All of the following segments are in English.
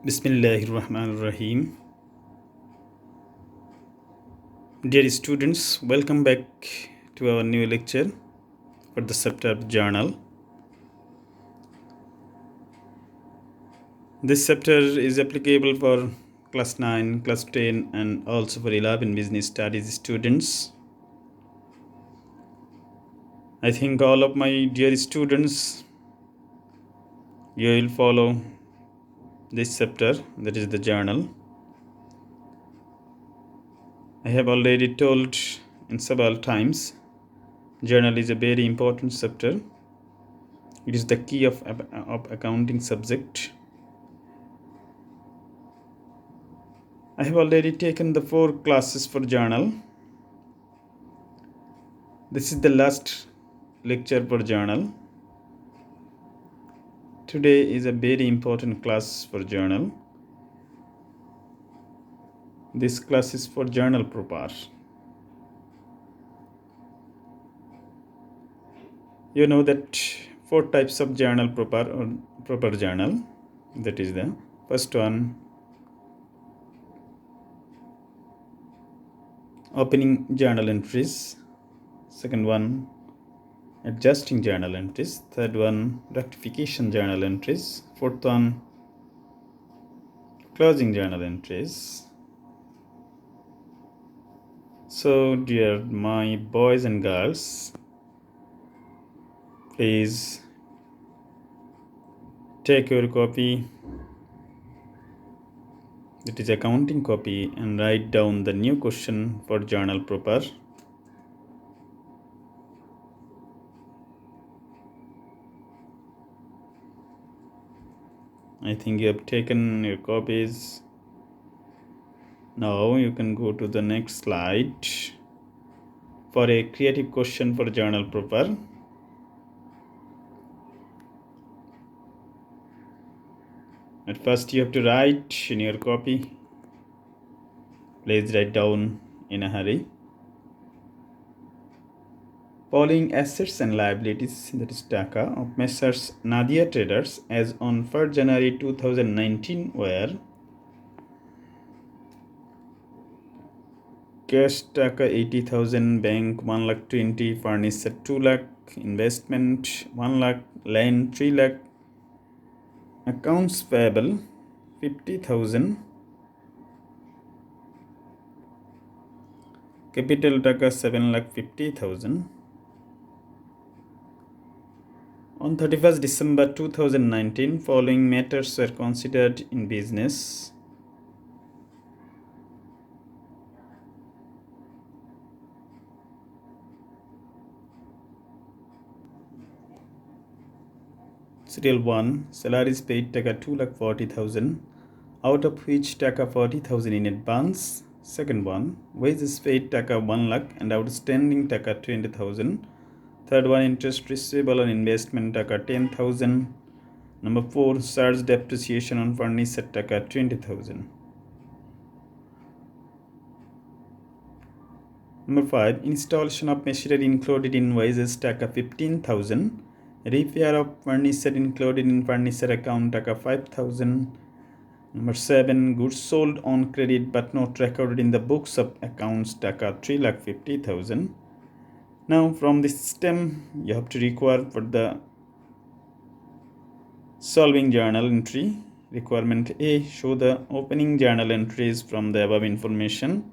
Bismillahirrahmanirrahim. Dear students, welcome back to our new lecture for the Chapter-Journal. This chapter is applicable for class 9, class 10 and also for 11 business studies students. I think all of my dear students, you will follow this chapter, that is the journal. I have already told in several times, journal is a very important chapter. It is the key of accounting subject. I have already taken the 4 classes for journal. This is the last lecture for journal. Today is a very important class for journal. This class is for journal proper. You know that 4 types of journal proper or proper journal. That is the first one, opening journal entries. Second one, adjusting journal entries. Third one, rectification journal entries. Fourth one, closing journal entries. So dear my boys and girls, please take your copy, that is accounting copy, and write down the new question for journal proper. I think you have taken your copies. Now you can go to the next slide for a creative question for journal proper. At first you have to write in your copy. Please write down in a hurry. Following assets and liabilities, that is TACA, of Messrs. Nadia Traders as on 1st January 2019 were cash TACA 80,000, bank 1,20,000, furniture 2 lakh, investment 1 lakh, land 3 lakh, accounts payable 50,000, capital TACA 7,50,000. On 31st December 2019, following matters were considered in business. Serial 1, salaries paid TACA 2,40,000, out of which TACA 40,000 in advance. Second one, wages paid TACA 1 lakh and outstanding TACA 20,000. Third one, interest receivable on investment TACA 10,000. Number 4, surge depreciation on furniture TACA 20,000. Number 5, installation of machinery included in wages TACA 15,000. Repair of furniture included in furniture account TACA 5,000. Number 7, goods sold on credit but not recorded in the books of accounts TACA 3,50,000. Now from this system you have to require for the solving journal entry. Requirement A, show the opening journal entries from the above information.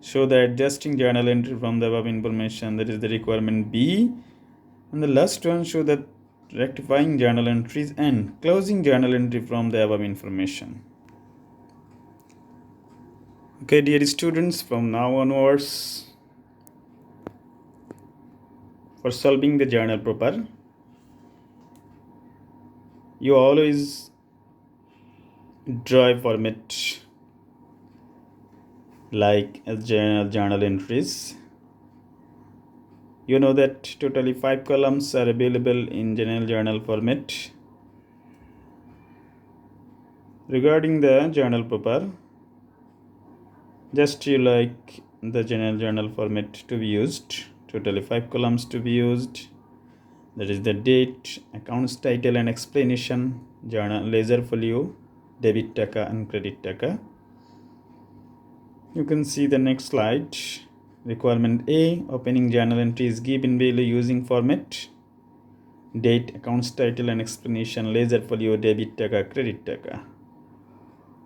Show the adjusting journal entry from the above information, that is the requirement B. And the last one, show the rectifying journal entries and closing journal entry from the above information. Okay, dear students, from now onwards, for solving the journal proper, you always draw a format like as journal entries. You know that totally 5 columns are available in general journal format. Regarding the journal proper, just you like the general journal format to be used. Totally 5 columns to be used. That is the date, accounts title and explanation, journal ledger folio, debit taka and credit taka. You can see the next slide. Requirement A, opening journal entry is given value using format, date, accounts title and explanation, ledger folio, debit taka, credit taka.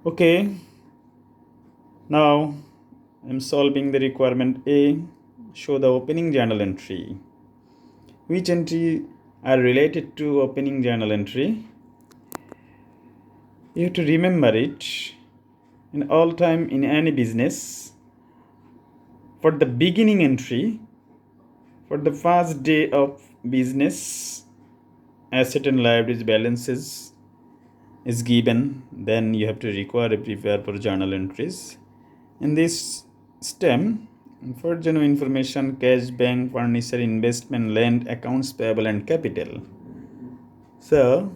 Okay, now I'm solving the requirement A. Show the opening journal entry. Which entry are related to opening journal entry? You have to remember it. In all time in any business, for the beginning entry, for the first day of business, asset and liabilities balances is given, then you have to require prepare for journal entries. In this stem, for general information, cash, bank, furniture, investment, land, accounts payable and capital. So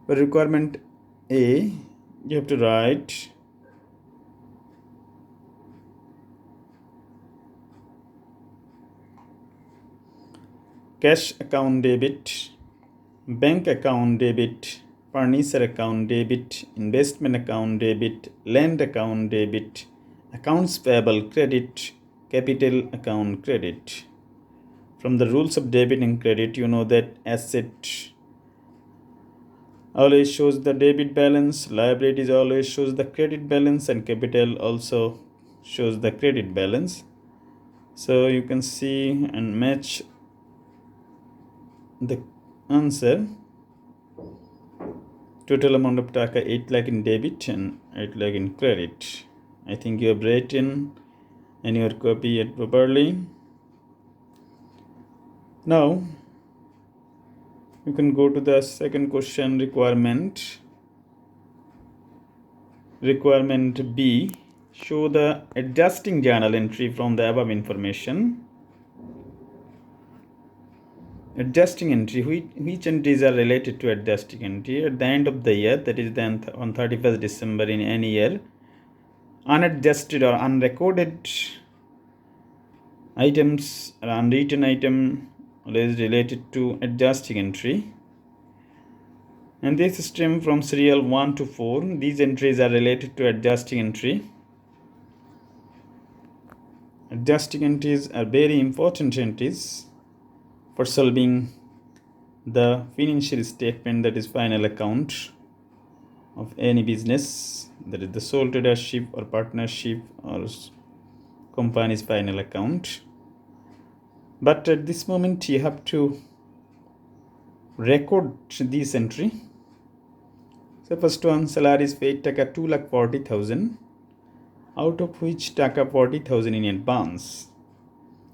for requirement A, you have to write cash account debit, bank account debit, furniture account debit, investment account debit, land account debit, accounts payable credit, capital account credit. From the rules of debit and credit, you know that asset always shows the debit balance, liabilities always shows the credit balance, and capital also shows the credit balance. So you can see and match the answer. Total amount of taka 8 lakh in debit and 8 lakh in credit. I think you have written and your copy it properly. Now you can go to the second question. Requirement B. Show the adjusting journal entry from the above information. Adjusting entry, which entries are related to adjusting entry? At the end of the year, that is then on 31st December in any year, unadjusted or unrecorded items or unwritten item is related to adjusting entry. And this stem from serial 1 to 4. These entries are related to adjusting entry. Adjusting entries are very important entries for solving the financial statement, that is final account of any business, that is the sole tradership or partnership or company's final account. But at this moment you have to record this entry. So first one, salaries paid taka 2,40,000, out of which taka 40,000 in advance.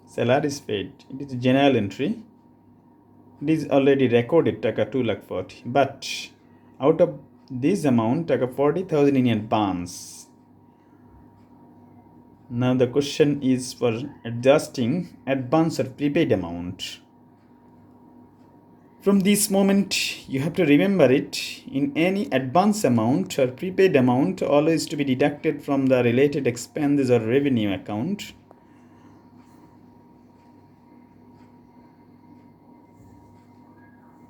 Salaries paid, it is a general entry. It is already recorded taka 2,40,000, but out of this amount taka 40,000 in advance. Now the question is for adjusting advance or prepaid amount. From this moment you have to remember it. In any advance amount or prepaid amount, always to be deducted from the related expenses or revenue account.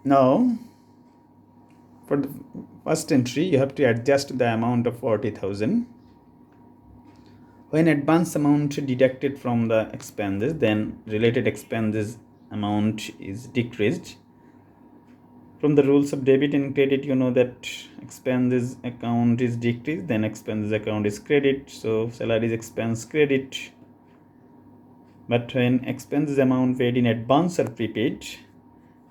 Now for the first entry you have to adjust the amount of 40,000. When advance amount deducted from the expenses, then related expenses amount is decreased. From the rules of debit and credit, you know that expenses account is decreased, then expenses account is credit. So salaries expense credit. But when expenses amount paid in advance or prepaid,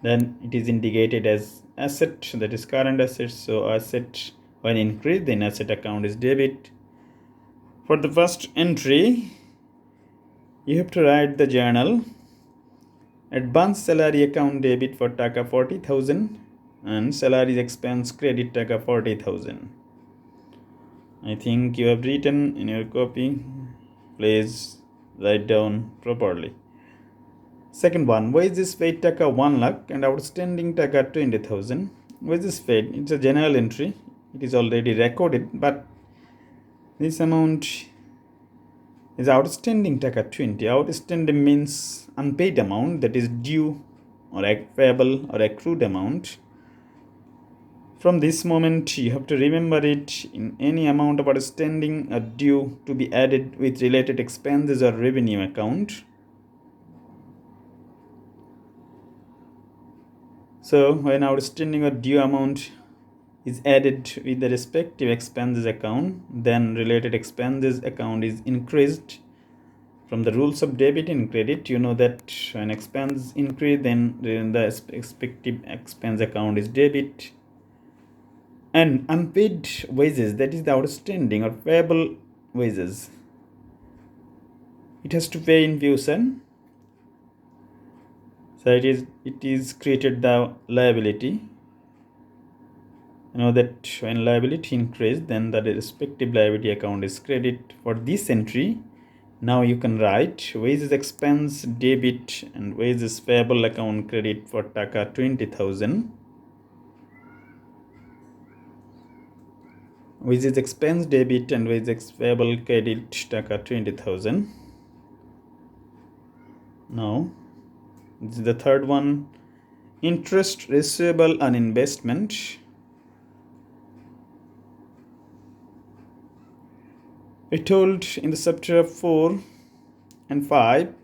then it is indicated as asset, that is current assets. So asset when increased, then asset account is debit. For the first entry, you have to write the journal. Advance salary account debit for taka 40,000 and salaries expense credit taka 40,000. I think you have written in your copy. Please write down properly. Second one, wages paid taka 1 lakh and outstanding taka 20,000. Wages paid, it's a general entry. It is already recorded, but this amount is outstanding taka 20. Outstanding means unpaid amount, that is due or payable or accrued amount. From this moment, you have to remember it. In any amount of outstanding or due to be added with related expenses or revenue account. So when outstanding or due amount is added with the respective expenses account, then related expenses account is increased. From the rules of debit and credit, you know that when expense increase, then the respective expense account is debit. And unpaid wages, that is the outstanding or payable wages, it has to pay in fusion. So it is created the liability. You know that when liability increase, then the respective liability account is credit. For this entry, now you can write wages expense debit and wages payable account credit for taka 20,000. Wages expense debit and wages payable credit taka 20,000. Now this is the third one, interest receivable on investment. We told in the chapter 4 and 5,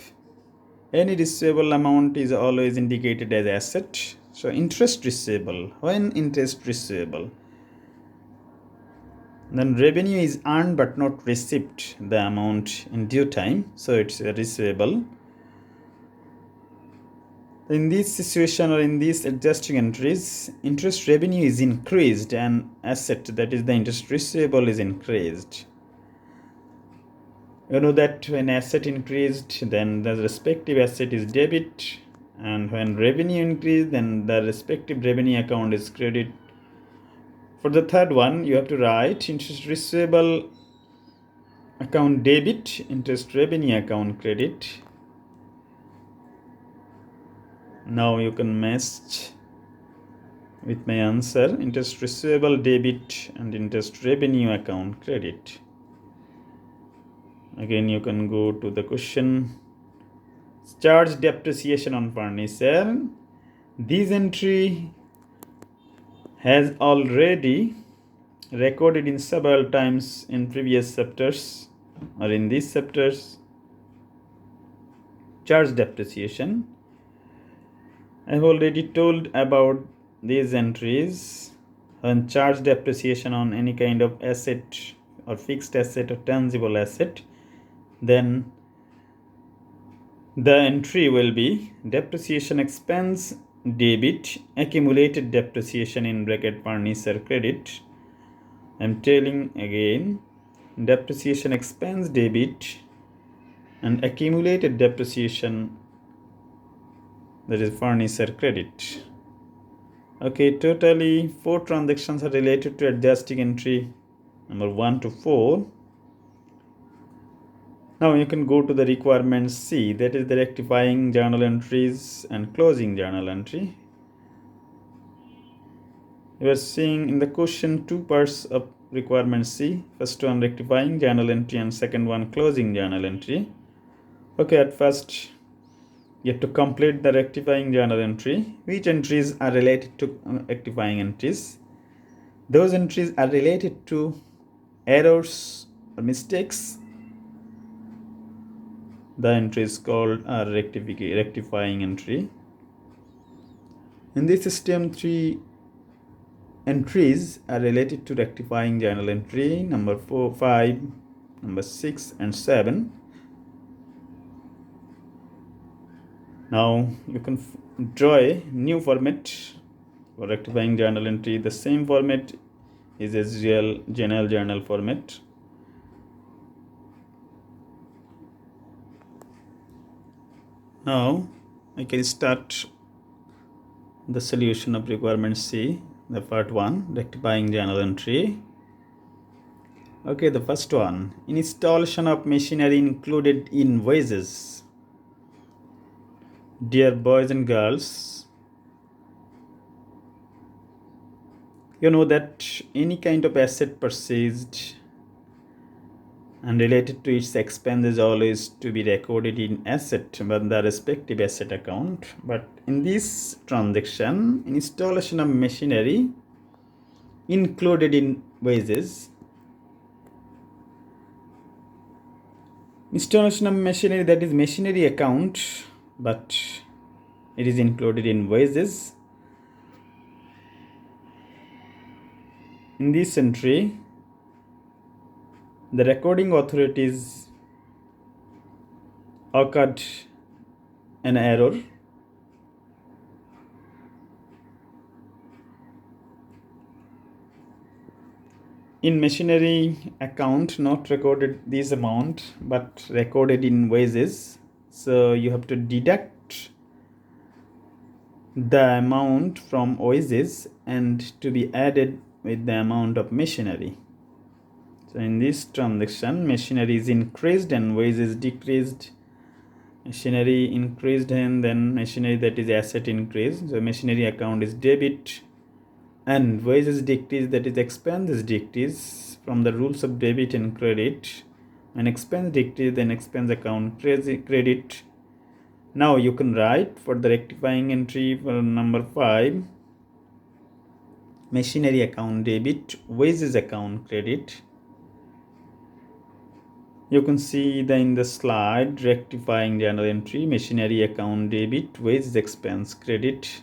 any receivable amount is always indicated as asset. So interest receivable, when interest receivable, then revenue is earned but not received the amount in due time, so it's a receivable. In this situation or in these adjusting entries, interest revenue is increased and asset, that is the interest receivable, is increased. You know that when asset increased, then the respective asset is debit, and when revenue increased, then the respective revenue account is credit. For the third one, you have to write interest receivable account debit, interest revenue account credit. Now you can match with my answer, interest receivable debit and interest revenue account credit. Again, you can go to the question. Charge depreciation on furniture. This entry has already recorded in several times in previous chapters or in these chapters. Charge depreciation, I have already told about these entries. When charge depreciation on any kind of asset or fixed asset or tangible asset, then the entry will be depreciation expense debit, accumulated depreciation in bracket furniture credit. I am telling again, depreciation expense debit and accumulated depreciation, that is furniture credit. Okay, totally 4 transactions are related to adjusting entry number 1 to 4. Now you can go to the requirement C, that is the rectifying journal entries and closing journal entry. You are seeing in the question 2 parts of requirement C. First one rectifying journal entry and second one closing journal entry. Okay, at first you have to complete the rectifying journal entry. Which entries are related to rectifying entries? Those entries are related to errors or mistakes. The entry is called a rectifying entry. In this system, 3 entries are related to rectifying journal entry, number 4, 5, number 6 and 7. Now you can draw a new format for rectifying journal entry. The same format is as general journal format. Now I can start the solution of requirement C, the part 1, rectifying journal entry. Okay, the first one, installation of machinery included in wages. Dear boys and girls, you know that any kind of asset purchased and related to its expense is always to be recorded in asset but the respective asset account. But in this transaction, installation of machinery included in wages. Installation of machinery, that is machinery account, but it is included in wages. In this entry, the recording authorities occurred an error. In machinery account, not recorded this amount, but recorded in wages. So you have to deduct the amount from wages and to be added with the amount of machinery. So in this transaction, machinery is increased and wages decreased. Machinery increased and then machinery, that is asset, increased. So machinery account is debit and wages decrease, that is expenses decrease. From the rules of debit and credit, when expense decrease, then expense account credit. Now you can write for the rectifying entry for number 5, machinery account debit, wages account credit. You can see in the slide rectifying journal entry, machinery account debit, wages expense credit.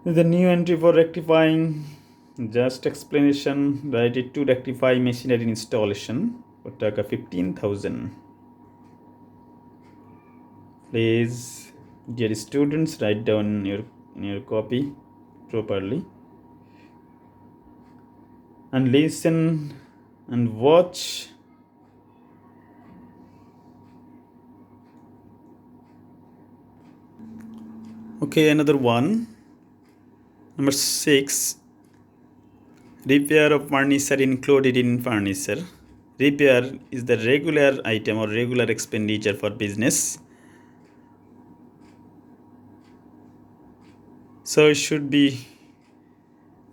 The new entry for rectifying, just explanation, write it to rectify machinery installation for taka 15,000. Please, dear students, write down in your copy properly and listen and watch. Okay, another one. Number 6, repair of furniture included in furniture. Repair is the regular item or regular expenditure for business. So it should be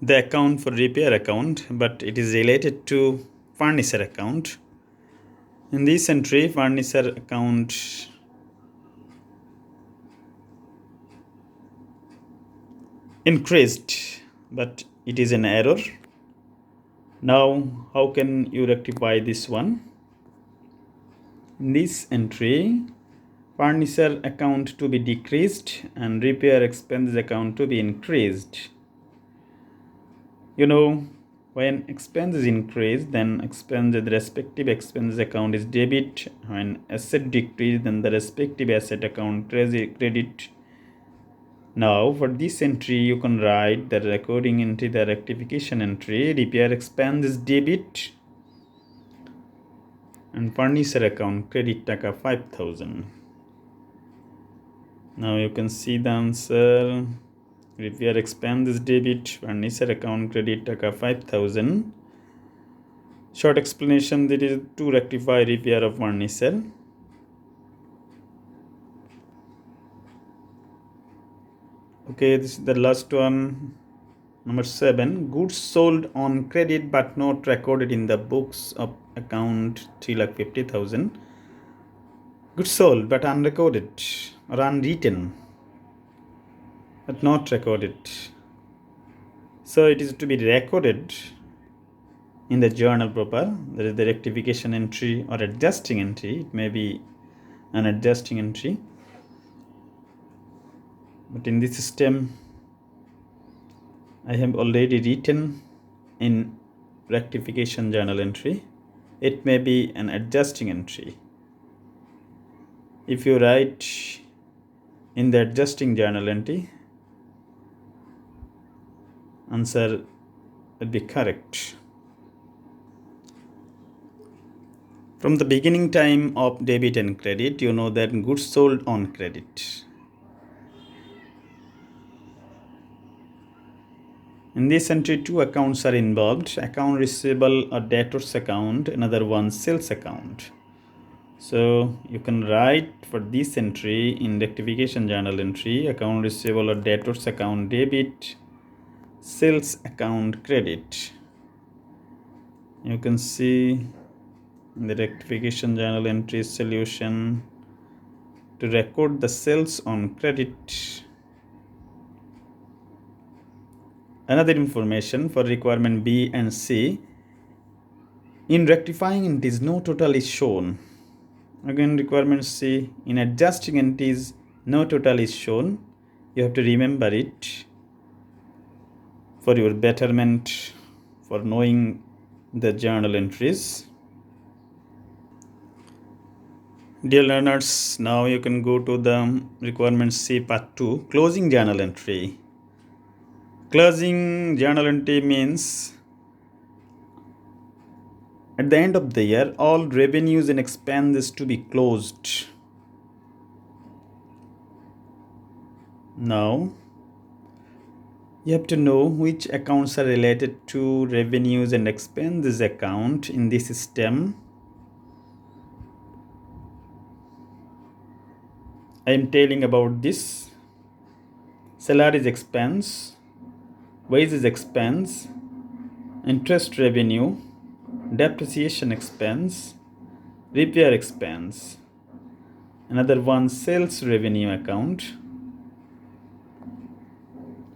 the account for repair account, but it is related to furniture account. In this entry, furniture account increased, but it is an error. Now, how can you rectify this one? In this entry, furniture account to be decreased and repair expense account to be increased. You know, when expense is increased, then expense, the respective expense account is debit. When asset decrease, then the respective asset account credit. Now for this entry, you can write the recording entry, the rectification entry, repair expense is debit and furniture account credit taka 5,000. Now you can see the answer. Repair expense is debit, furniture account credit taka 5,000. Short explanation, that is to rectify repair of furniture. Okay, this is the last one. Number 7, goods sold on credit but not recorded in the books of account 3,50,000. Goods sold but unrecorded or unwritten but not recorded. So it is to be recorded in the journal proper. There is the rectification entry or adjusting entry. It may be an adjusting entry. But in this system, I have already written in rectification journal entry. It may be an adjusting entry. If you write in the adjusting journal entry, answer will be correct. From the beginning time of debit and credit, you know that goods sold on credit. In this entry, 2 accounts are involved: account receivable or debtors account, another one sales account. So you can write for this entry in rectification journal entry, account receivable or debtors account debit, sales account credit. You can see in the rectification journal entry solution to record the sales on credit. Another information for requirement B and C. In rectifying entities, no total is shown. Again, requirement C. In adjusting entities, no total is shown. You have to remember it for your betterment, for knowing the journal entries. Dear learners, now you can go to the requirement C part 2, closing journal entry. Closing journal entry means at the end of the year, all revenues and expenses to be closed. Now, you have to know which accounts are related to revenues and expenses account in this system. I am telling about this. Salaries expense, wages expense, interest revenue, depreciation expense, repair expense. Another one, sales revenue account.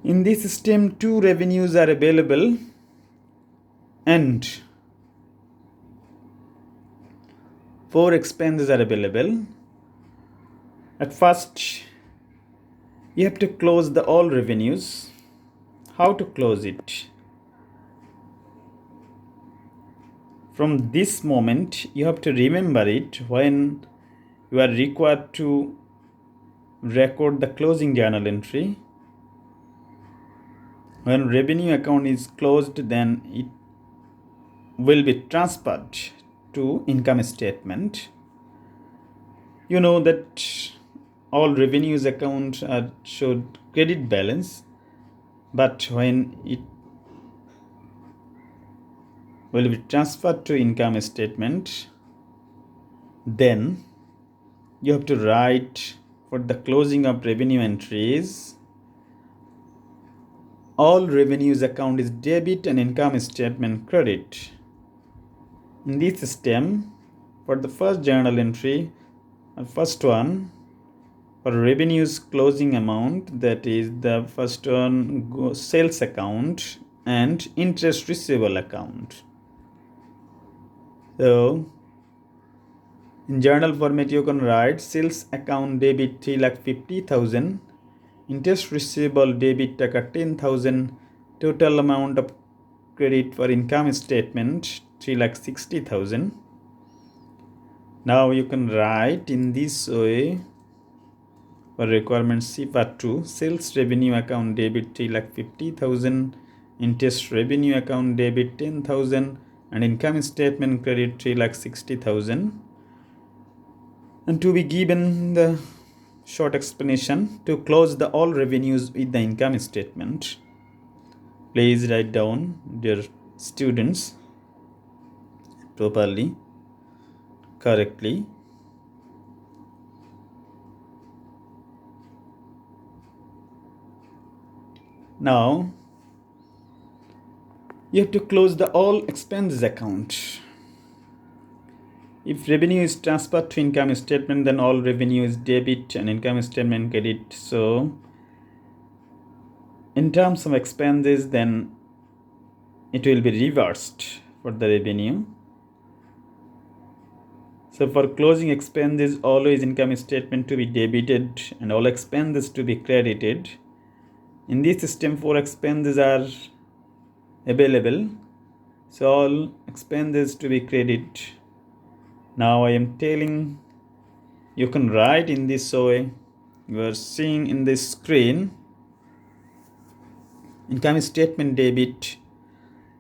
In this system, 2 revenues are available and 4 expenses are available. At first, you have to close the all revenues. How to close it? From this moment, you have to remember it when you are required to record the closing journal entry. When revenue account is closed, then it will be transferred to income statement. You know that all revenues account showed credit balance, but when it will be transferred to income statement, then you have to write for the closing of revenue entries, all revenues account is debit and income statement credit. In this system, for the first journal entry, first one, for revenues closing amount, that is the first one, sales account and interest receivable account. So in journal format, you can write sales account debit 3,50,000, interest receivable debit 10,000, total amount of credit for income statement 3,60,000. Now you can write in this way for requirement C part 2, sales revenue account debit 3,50,000, interest revenue account debit 10,000, and income statement credit 3,60,000. And to be given the short explanation, to close the all revenues with the income statement, please write down, dear students, properly, correctly. Now you have to close the all expenses account. If revenue is transferred to income statement, then all revenue is debit and income statement credit. So in terms of expenses, then it will be reversed for the revenue. So for closing expenses, always income statement to be debited and all expenses to be credited. In this system, 4 expenses are available, so all expenses to be credited. Now I am telling, you can write in this way. You are seeing in this screen, income statement debit,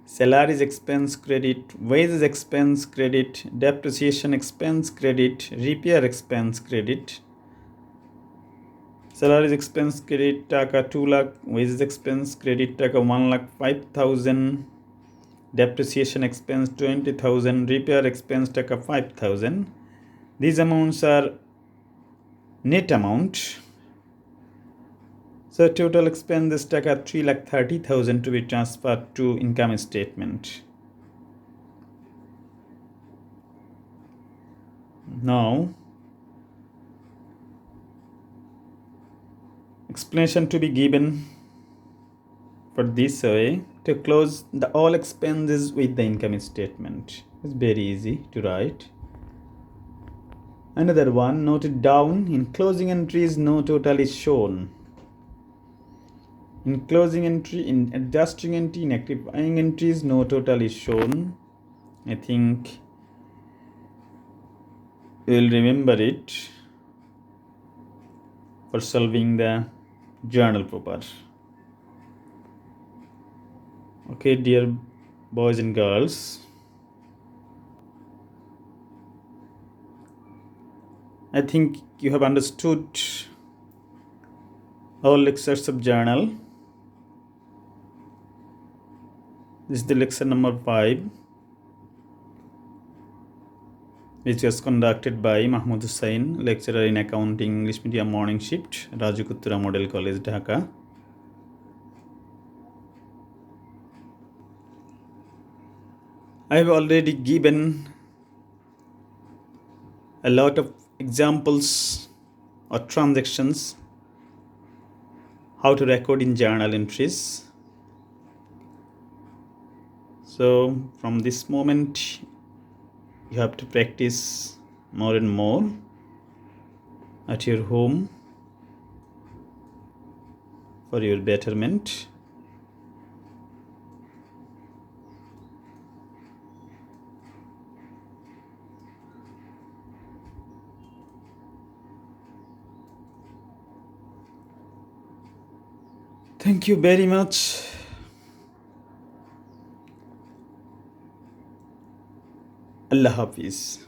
salaries expense credit, wages expense credit, depreciation expense credit, repair expense credit. Salaries expense credit taka 2 lakh, wages expense credit taka 1,05,000, depreciation expense 20,000, repair expense taka 5,000. These amounts are net amount. So total expenses taka 3,30,000 to be transferred to income statement. Now explanation to be given for this way to close the all expenses with the income statement. It's very easy to write. Another one, note it down. In closing entries, no total is shown. In closing entry, in adjusting entry, in actifying entries, no total is shown. I think you will remember it for solving the journal proper. Okay, dear boys and girls, I think you have understood all lectures of journal. This is the lecture number 5, which was conducted by Mahmoud Hussain, lecturer in accounting, English medium morning shift, Rajukuttura Model College, Dhaka. I have already given a lot of examples or transactions how to record in journal entries. So from this moment you have to practice more and more at your home for your betterment. Thank you very much. Allah Hafiz.